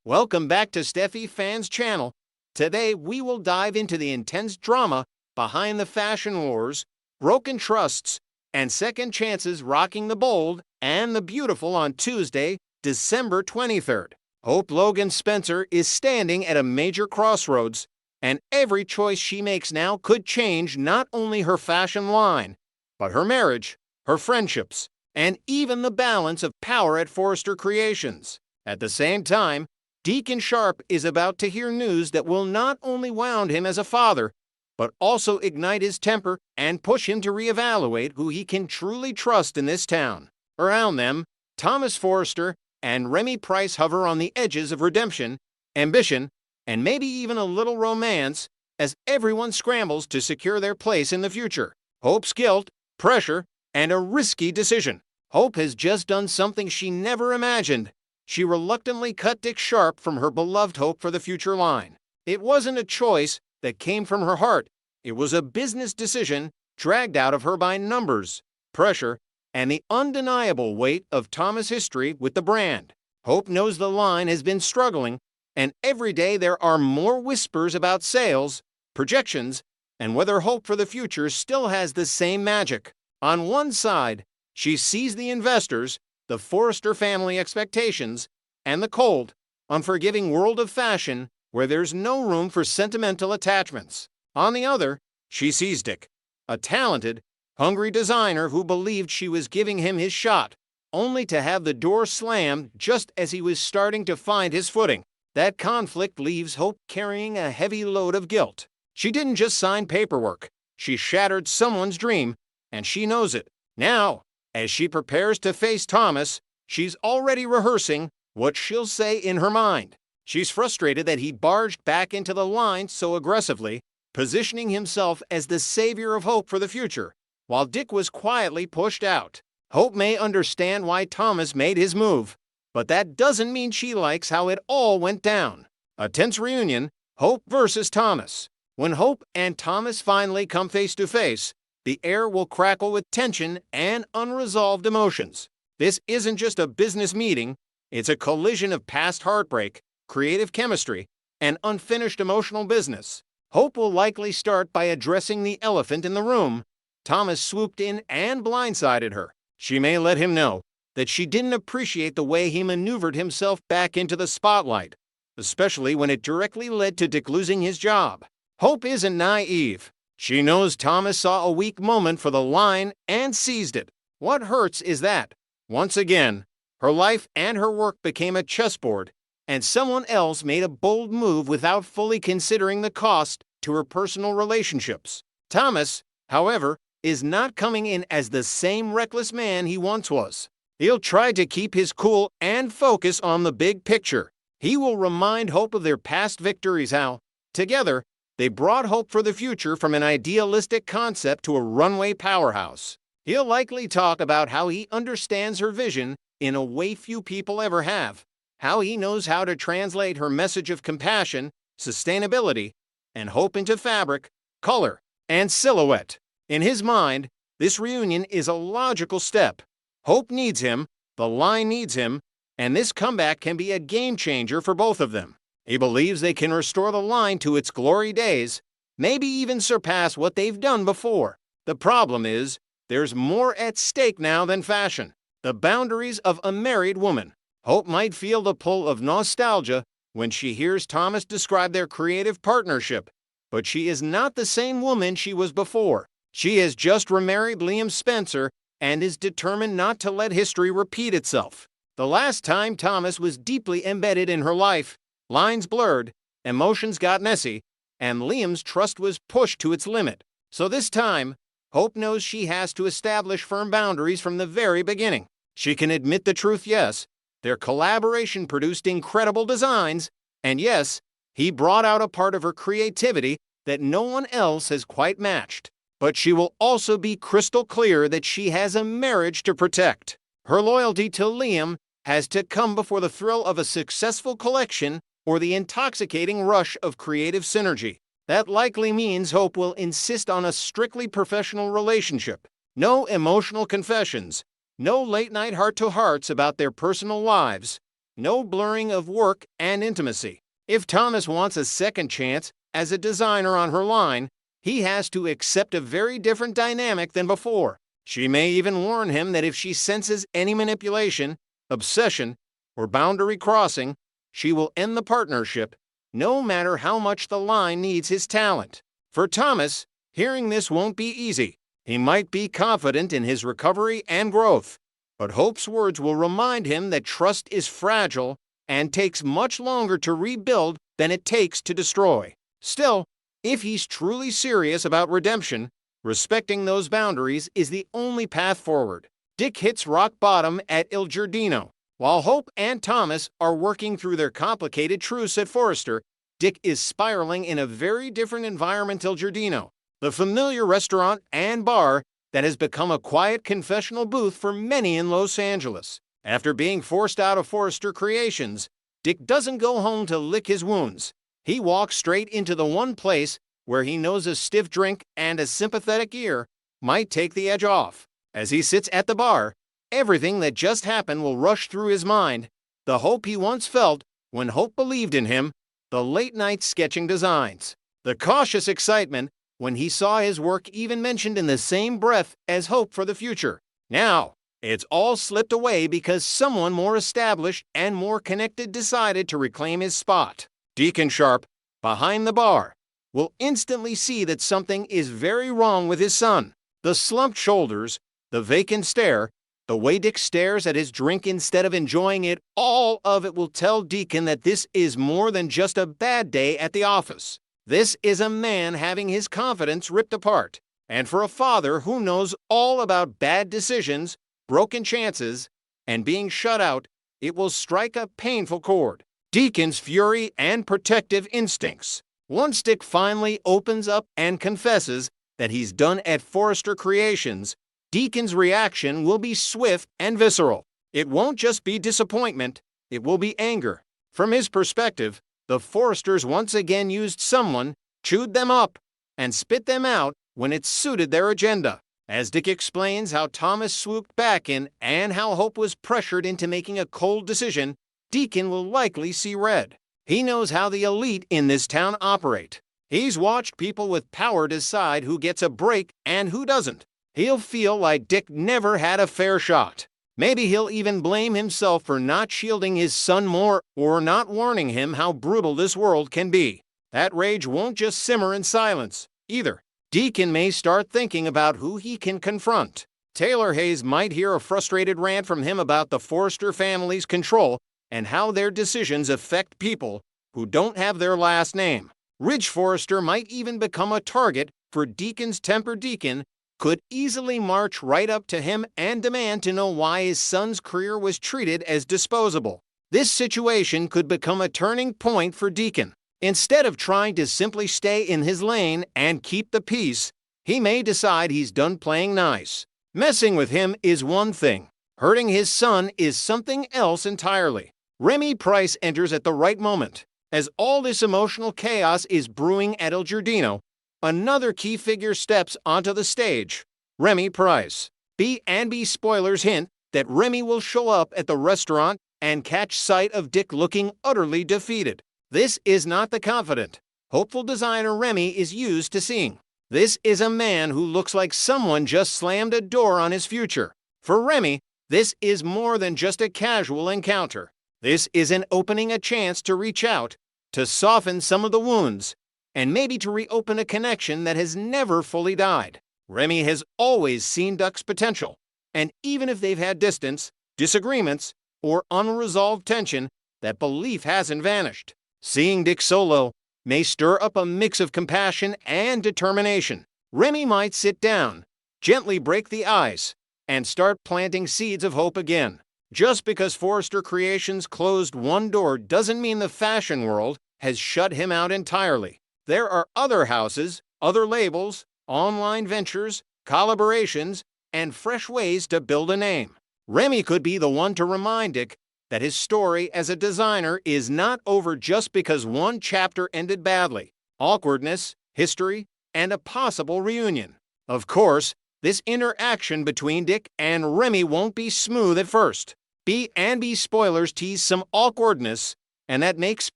Welcome back to Steffi Fan's channel. Today we will dive into the intense drama behind the fashion wars, broken trusts, and second chances rocking the bold and the beautiful on Tuesday, December 23rd. Hope Logan Spencer is standing at a major crossroads, and every choice she makes now could change not only her fashion line, but her marriage, her friendships, and even the balance of power at Forrester Creations. At the same time, Deacon Sharp is about to hear news that will not only wound him as a father, but also ignite his temper and push him to reevaluate who he can truly trust in this town. Around them, Thomas Forrester and Remy Price hover on the edges of redemption, ambition, and maybe even a little romance as everyone scrambles to secure their place in the future. Hope's guilt, pressure, and a risky decision. Hope has just done something she never imagined. She reluctantly cut Dick Sharp from her beloved Hope for the Future line. It wasn't a choice that came from her heart. It was a business decision dragged out of her by numbers, pressure, and the undeniable weight of Thomas' history with the brand. Hope knows the line has been struggling, and every day there are more whispers about sales, projections, and whether Hope for the Future still has the same magic. On one side, she sees the investors, the Forrester family expectations, and the cold, unforgiving world of fashion where there's no room for sentimental attachments. On the other, she sees Dick, a talented, hungry designer who believed she was giving him his shot, only to have the door slammed just as he was starting to find his footing. That conflict leaves Hope carrying a heavy load of guilt. She didn't just sign paperwork. She shattered someone's dream, and she knows it. Now, as she prepares to face Thomas, she's already rehearsing what she'll say in her mind. She's frustrated that he barged back into the line so aggressively, positioning himself as the savior of hope for the future, while Dick was quietly pushed out. Hope may understand why Thomas made his move, but that doesn't mean she likes how it all went down. A tense reunion, Hope versus Thomas. When Hope and Thomas finally come face to face, the air will crackle with tension and unresolved emotions. This isn't just a business meeting, it's a collision of past heartbreak, creative chemistry, and unfinished emotional business. Hope will likely start by addressing the elephant in the room. Thomas swooped in and blindsided her. She may let him know that she didn't appreciate the way he maneuvered himself back into the spotlight, especially when it directly led to Dick losing his job. Hope isn't naive. She knows Thomas saw a weak moment for the line and seized it. What hurts is that, once again, her life and her work became a chessboard, and someone else made a bold move without fully considering the cost to her personal relationships. Thomas, however, is not coming in as the same reckless man he once was. He'll try to keep his cool and focus on the big picture. He will remind Hope of their past victories, how, together, they brought hope for the future from an idealistic concept to a runway powerhouse. He'll likely talk about how he understands her vision in a way few people ever have, how he knows how to translate her message of compassion, sustainability, and hope into fabric, color, and silhouette. In his mind, this reunion is a logical step. Hope needs him, the line needs him, and this comeback can be a game changer for both of them. He believes they can restore the line to its glory days, maybe even surpass what they've done before. The problem is, there's more at stake now than fashion. The boundaries of a married woman. Hope might feel the pull of nostalgia when she hears Thomas describe their creative partnership, but she is not the same woman she was before. She has just remarried Liam Spencer and is determined not to let history repeat itself. The last time Thomas was deeply embedded in her life, lines blurred, emotions got messy, and Liam's trust was pushed to its limit. So this time, Hope knows she has to establish firm boundaries from the very beginning. She can admit the truth, yes, their collaboration produced incredible designs, and yes, he brought out a part of her creativity that no one else has quite matched. But she will also be crystal clear that she has a marriage to protect. Her loyalty to Liam has to come before the thrill of a successful collection or the intoxicating rush of creative synergy. That likely means Hope will insist on a strictly professional relationship. No emotional confessions, no late-night heart-to-hearts about their personal lives, no blurring of work and intimacy. If Thomas wants a second chance as a designer on her line, he has to accept a very different dynamic than before. She may even warn him that if she senses any manipulation, obsession, or boundary crossing, she will end the partnership, no matter how much the line needs his talent. For Thomas, hearing this won't be easy. He might be confident in his recovery and growth, but Hope's words will remind him that trust is fragile and takes much longer to rebuild than it takes to destroy. Still, if he's truly serious about redemption, respecting those boundaries is the only path forward. Dick hits rock bottom at Il Giardino. While Hope and Thomas are working through their complicated truce at Forrester, Dick is spiraling in a very different environment. Il Giardino, the familiar restaurant and bar that has become a quiet confessional booth for many in Los Angeles. After being forced out of Forrester Creations, Dick doesn't go home to lick his wounds. He walks straight into the one place where he knows a stiff drink and a sympathetic ear might take the edge off. As he sits at the bar, everything that just happened will rush through his mind. The hope he once felt when Hope believed in him, the late-night sketching designs, the cautious excitement when he saw his work even mentioned in the same breath as hope for the future. Now, it's all slipped away because someone more established and more connected decided to reclaim his spot. Deacon Sharp, behind the bar, will instantly see that something is very wrong with his son. The slumped shoulders, the vacant stare, the way Dick stares at his drink instead of enjoying it, all of it will tell Deacon that this is more than just a bad day at the office. This is a man having his confidence ripped apart. And for a father who knows all about bad decisions, broken chances, and being shut out, it will strike a painful chord. Deacon's fury and protective instincts. Once Dick finally opens up and confesses that he's done at Forrester Creations, Deacon's reaction will be swift and visceral. It won't just be disappointment, it will be anger. From his perspective, the Forresters once again used someone, chewed them up, and spit them out when it suited their agenda. As Dick explains how Thomas swooped back in and how Hope was pressured into making a cold decision, Deacon will likely see red. He knows how the elite in this town operate. He's watched people with power decide who gets a break and who doesn't. He'll feel like Dick never had a fair shot. Maybe he'll even blame himself for not shielding his son more or not warning him how brutal this world can be. That rage won't just simmer in silence, either. Deacon may start thinking about who he can confront. Taylor Hayes might hear a frustrated rant from him about the Forrester family's control and how their decisions affect people who don't have their last name. Ridge Forrester might even become a target for Deacon's temper. Deacon could easily march right up to him and demand to know why his son's career was treated as disposable. This situation could become a turning point for Deacon. Instead of trying to simply stay in his lane and keep the peace, he may decide he's done playing nice. Messing with him is one thing. Hurting his son is something else entirely. Remy Price enters at the right moment. As all this emotional chaos is brewing at Il Giardino, another key figure steps onto the stage. Remy Price. B&B spoilers hint that Remy will show up at the restaurant and catch sight of Dick looking utterly defeated. This is not the confident, hopeful designer Remy is used to seeing. This is a man who looks like someone just slammed a door on his future. For Remy, this is more than just a casual encounter. This is an opening a chance to reach out, to soften some of the wounds, and maybe to reopen a connection that has never fully died. Remy has always seen Duck's potential, and even if they've had distance, disagreements, or unresolved tension, that belief hasn't vanished. Seeing Dick solo may stir up a mix of compassion and determination. Remy might sit down, gently break the ice, and start planting seeds of hope again. Just because Forrester Creations closed one door doesn't mean the fashion world has shut him out entirely. There are other houses, other labels, online ventures, collaborations, and fresh ways to build a name. Remy could be the one to remind Dick that his story as a designer is not over just because one chapter ended badly. Awkwardness, history, and a possible reunion. Of course, this interaction between Dick and Remy won't be smooth at first. B spoilers tease some awkwardness, and that makes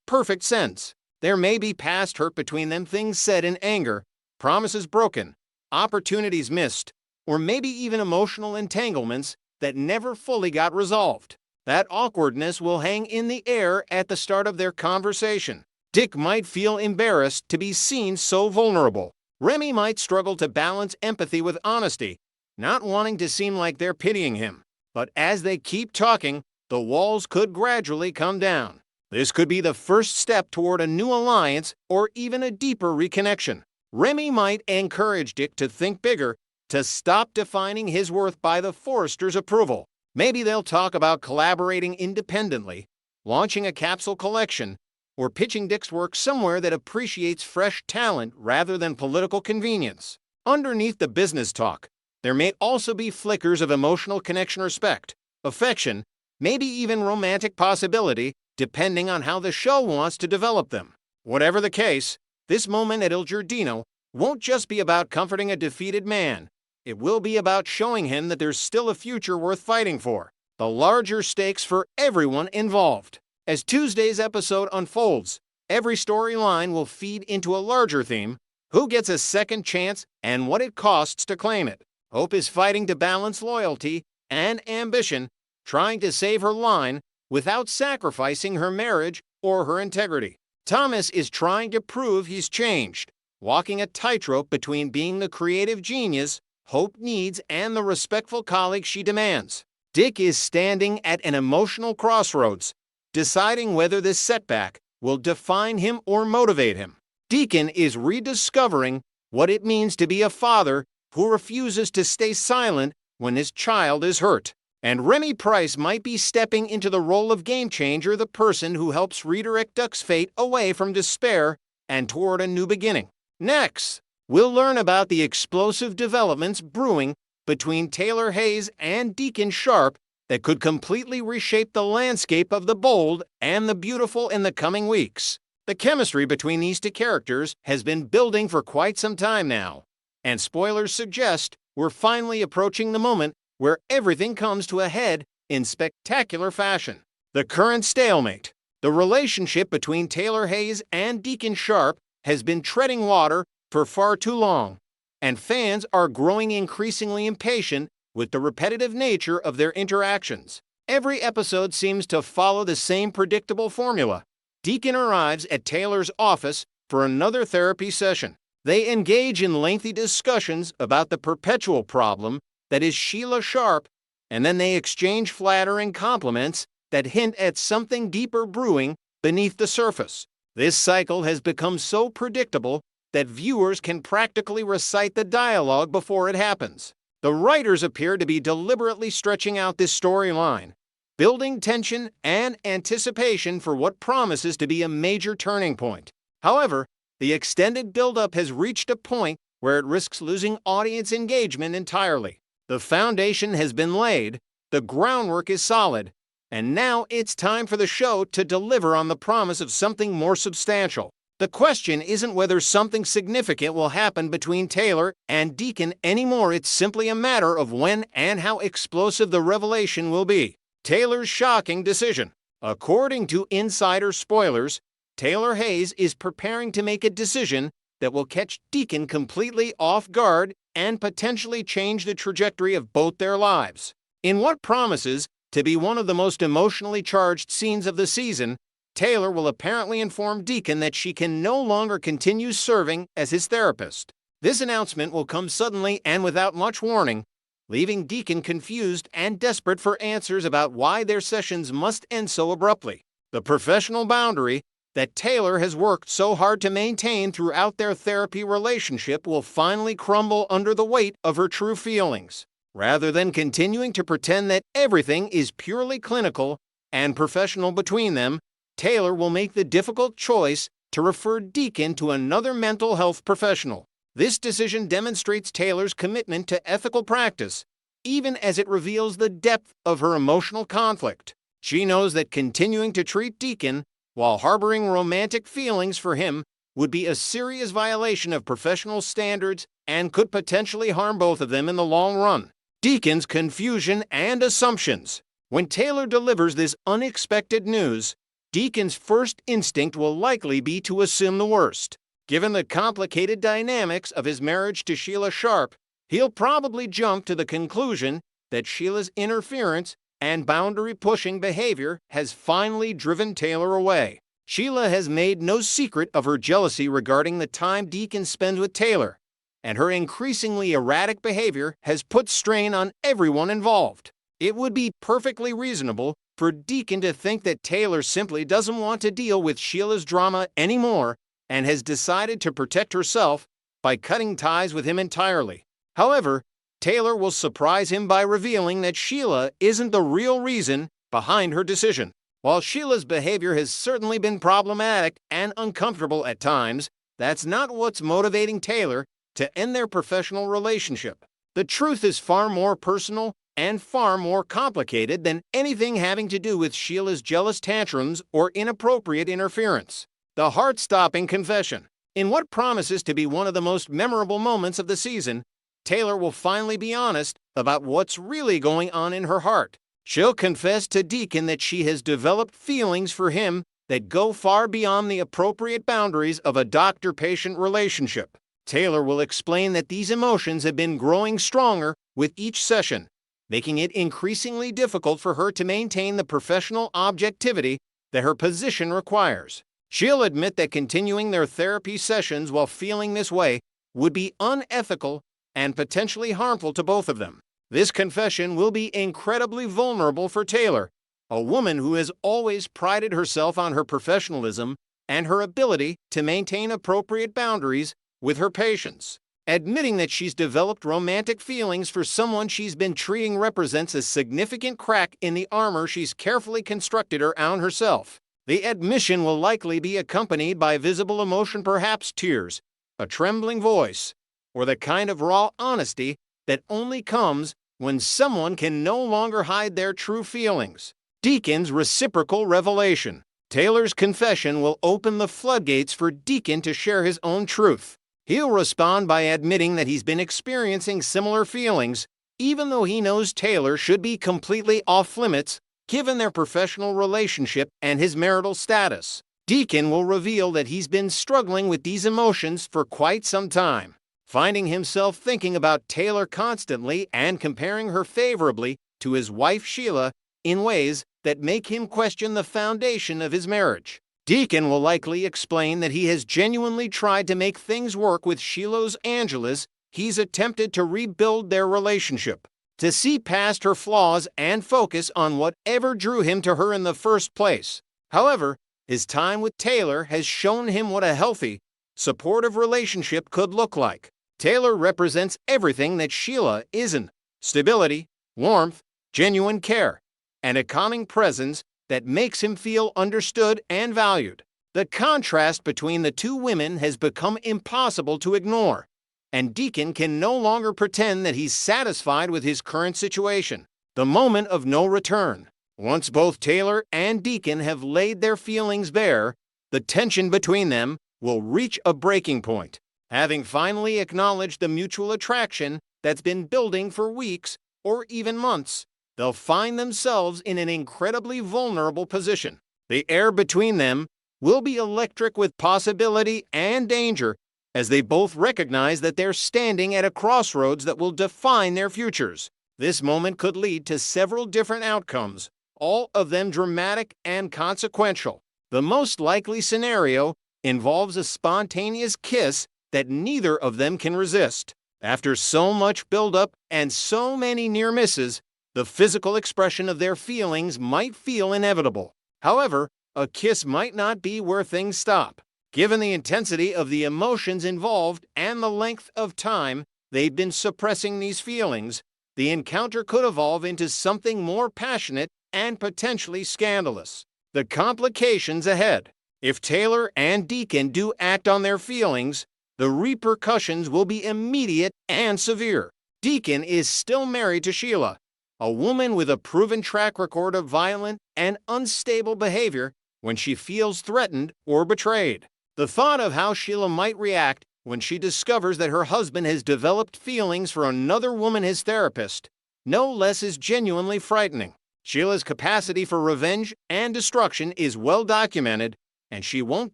perfect sense. There may be past hurt between them, things said in anger, promises broken, opportunities missed, or maybe even emotional entanglements that never fully got resolved. That awkwardness will hang in the air at the start of their conversation. Dick might feel embarrassed to be seen so vulnerable. Remy might struggle to balance empathy with honesty, not wanting to seem like they're pitying him. But as they keep talking, the walls could gradually come down. This could be the first step toward a new alliance or even a deeper reconnection. Remy might encourage Dick to think bigger, to stop defining his worth by the Foresters' approval. Maybe they'll talk about collaborating independently, launching a capsule collection, or pitching Dick's work somewhere that appreciates fresh talent rather than political convenience. Underneath the business talk, there may also be flickers of emotional connection, respect, affection, maybe even romantic possibility, depending on how the show wants to develop them. Whatever the case, this moment at Il Giardino won't just be about comforting a defeated man. It will be about showing him that there's still a future worth fighting for. The larger stakes for everyone involved. As Tuesday's episode unfolds, every storyline will feed into a larger theme: who gets a second chance and what it costs to claim it. Hope is fighting to balance loyalty and ambition, trying to save her line without sacrificing her marriage or her integrity. Thomas is trying to prove he's changed, walking a tightrope between being the creative genius Hope needs and the respectful colleague she demands. Dick is standing at an emotional crossroads, deciding whether this setback will define him or motivate him. Deacon is rediscovering what it means to be a father who refuses to stay silent when his child is hurt. And Remy Price might be stepping into the role of game changer, the person who helps redirect Duck's fate away from despair and toward a new beginning. Next, we'll learn about the explosive developments brewing between Taylor Hayes and Deacon Sharp that could completely reshape the landscape of the bold and the beautiful in the coming weeks. The chemistry between these two characters has been building for quite some time now, and spoilers suggest we're finally approaching the moment where everything comes to a head in spectacular fashion. The current stalemate, the relationship between Taylor Hayes and Deacon Sharp, has been treading water for far too long, and fans are growing increasingly impatient with the repetitive nature of their interactions. Every episode seems to follow the same predictable formula. Deacon arrives at Taylor's office for another therapy session. They engage in lengthy discussions about the perpetual problem that is Sheila Sharp, and then they exchange flattering compliments that hint at something deeper brewing beneath the surface. This cycle has become so predictable that viewers can practically recite the dialogue before it happens. The writers appear to be deliberately stretching out this storyline, building tension and anticipation for what promises to be a major turning point. However, the extended build-up has reached a point where it risks losing audience engagement entirely. The foundation has been laid, the groundwork is solid, and now it's time for the show to deliver on the promise of something more substantial. The question isn't whether something significant will happen between Taylor and Deacon anymore. It's simply a matter of when and how explosive the revelation will be. Taylor's shocking decision. According to insider spoilers, Taylor Hayes is preparing to make a decision that will catch Deacon completely off guard and potentially change the trajectory of both their lives. In what promises to be one of the most emotionally charged scenes of the season, Taylor will apparently inform Deacon that she can no longer continue serving as his therapist. This announcement will come suddenly and without much warning, leaving Deacon confused and desperate for answers about why their sessions must end so abruptly. The professional boundary that Taylor has worked so hard to maintain throughout their therapy relationship will finally crumble under the weight of her true feelings. Rather than continuing to pretend that everything is purely clinical and professional between them, Taylor will make the difficult choice to refer Deacon to another mental health professional. This decision demonstrates Taylor's commitment to ethical practice, even as it reveals the depth of her emotional conflict. She knows that continuing to treat Deacon while harboring romantic feelings for him would be a serious violation of professional standards and could potentially harm both of them in the long run. Deacon's confusion and assumptions. When Taylor delivers this unexpected news, Deacon's first instinct will likely be to assume the worst. Given the complicated dynamics of his marriage to Sheila Sharp, he'll probably jump to the conclusion that Sheila's interference and boundary-pushing behavior has finally driven Taylor away. Sheila has made no secret of her jealousy regarding the time Deacon spends with Taylor, and her increasingly erratic behavior has put strain on everyone involved. It would be perfectly reasonable for Deacon to think that Taylor simply doesn't want to deal with Sheila's drama anymore and has decided to protect herself by cutting ties with him entirely. However, Taylor will surprise him by revealing that Sheila isn't the real reason behind her decision. While Sheila's behavior has certainly been problematic and uncomfortable at times, that's not what's motivating Taylor to end their professional relationship. The truth is far more personal and far more complicated than anything having to do with Sheila's jealous tantrums or inappropriate interference. The heart-stopping confession. In what promises to be one of the most memorable moments of the season, Taylor will finally be honest about what's really going on in her heart. She'll confess to Deacon that she has developed feelings for him that go far beyond the appropriate boundaries of a doctor-patient relationship. Taylor will explain that these emotions have been growing stronger with each session, making it increasingly difficult for her to maintain the professional objectivity that her position requires. She'll admit that continuing their therapy sessions while feeling this way would be unethical and potentially harmful to both of them. This confession will be incredibly vulnerable for Taylor, a woman who has always prided herself on her professionalism and her ability to maintain appropriate boundaries with her patients. Admitting that she's developed romantic feelings for someone she's been treating represents a significant crack in the armor she's carefully constructed around herself. The admission will likely be accompanied by visible emotion, perhaps tears, a trembling voice, or the kind of raw honesty that only comes when someone can no longer hide their true feelings. Deacon's reciprocal revelation. Taylor's confession will open the floodgates for Deacon to share his own truth. He'll respond by admitting that he's been experiencing similar feelings, even though he knows Taylor should be completely off-limits given their professional relationship and his marital status. Deacon will reveal that he's been struggling with these emotions for quite some time, finding himself thinking about Taylor constantly and comparing her favorably to his wife Sheila in ways that make him question the foundation of his marriage. Deacon will likely explain that he has genuinely tried to make things work with Sheila's Angela's. He's attempted to rebuild their relationship, to see past her flaws and focus on whatever drew him to her in the first place. However, his time with Taylor has shown him what a healthy, supportive relationship could look like. Taylor represents everything that Sheila isn't: stability, warmth, genuine care, and a calming presence that makes him feel understood and valued. The contrast between the two women has become impossible to ignore, and Deacon can no longer pretend that he's satisfied with his current situation. The moment of no return. Once both Taylor and Deacon have laid their feelings bare, the tension between them will reach a breaking point. Having finally acknowledged the mutual attraction that's been building for weeks or even months, they'll find themselves in an incredibly vulnerable position. The air between them will be electric with possibility and danger, as they both recognize that they're standing at a crossroads that will define their futures. This moment could lead to several different outcomes, all of them dramatic and consequential. The most likely scenario involves a spontaneous kiss that neither of them can resist. After so much buildup and so many near misses, the physical expression of their feelings might feel inevitable. However, a kiss might not be where things stop. Given the intensity of the emotions involved and the length of time they've been suppressing these feelings, the encounter could evolve into something more passionate and potentially scandalous. The complications ahead. If Taylor and Deacon do act on their feelings, the repercussions will be immediate and severe. Deacon is still married to Sheila, a woman with a proven track record of violent and unstable behavior when she feels threatened or betrayed. The thought of how Sheila might react when she discovers that her husband has developed feelings for another woman, his therapist, no less, is genuinely frightening. Sheila's capacity for revenge and destruction is well documented, and she won't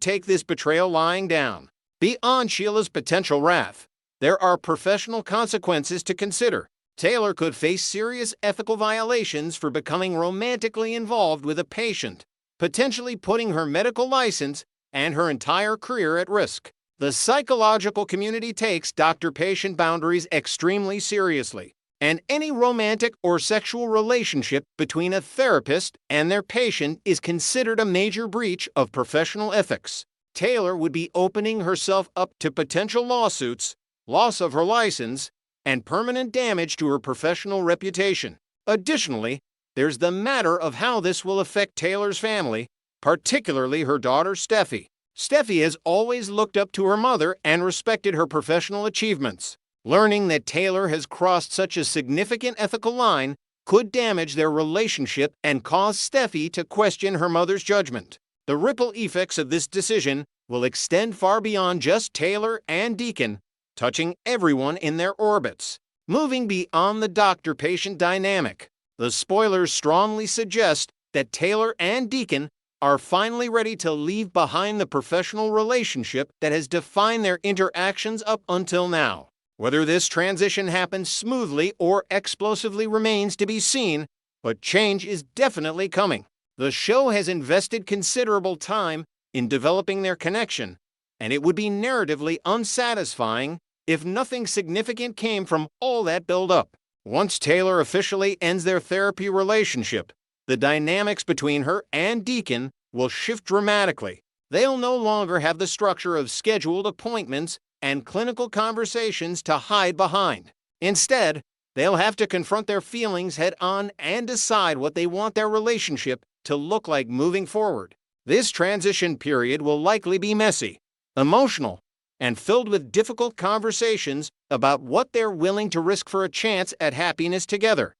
take this betrayal lying down. Beyond Sheila's potential wrath, there are professional consequences to consider. Taylor could face serious ethical violations for becoming romantically involved with a patient, potentially putting her medical license and her entire career at risk. The psychological community takes doctor-patient boundaries extremely seriously, and any romantic or sexual relationship between a therapist and their patient is considered a major breach of professional ethics. Taylor would be opening herself up to potential lawsuits, loss of her license, and permanent damage to her professional reputation. Additionally, there's the matter of how this will affect Taylor's family, particularly her daughter Steffi. Steffi has always looked up to her mother and respected her professional achievements. Learning that Taylor has crossed such a significant ethical line could damage their relationship and cause Steffi to question her mother's judgment. The ripple effects of this decision will extend far beyond just Taylor and Deacon, touching everyone in their orbits. Moving beyond the doctor-patient dynamic, the spoilers strongly suggest that Taylor and Deacon are finally ready to leave behind the professional relationship that has defined their interactions up until now. Whether this transition happens smoothly or explosively remains to be seen, but change is definitely coming. The show has invested considerable time in developing their connection, and it would be narratively unsatisfying if nothing significant came from all that build-up. Once Taylor officially ends their therapy relationship, the dynamics between her and Deacon will shift dramatically. They'll no longer have the structure of scheduled appointments and clinical conversations to hide behind. Instead, they'll have to confront their feelings head-on and decide what they want their relationship to look like moving forward. This transition period will likely be messy, emotional, and filled with difficult conversations about what they're willing to risk for a chance at happiness together.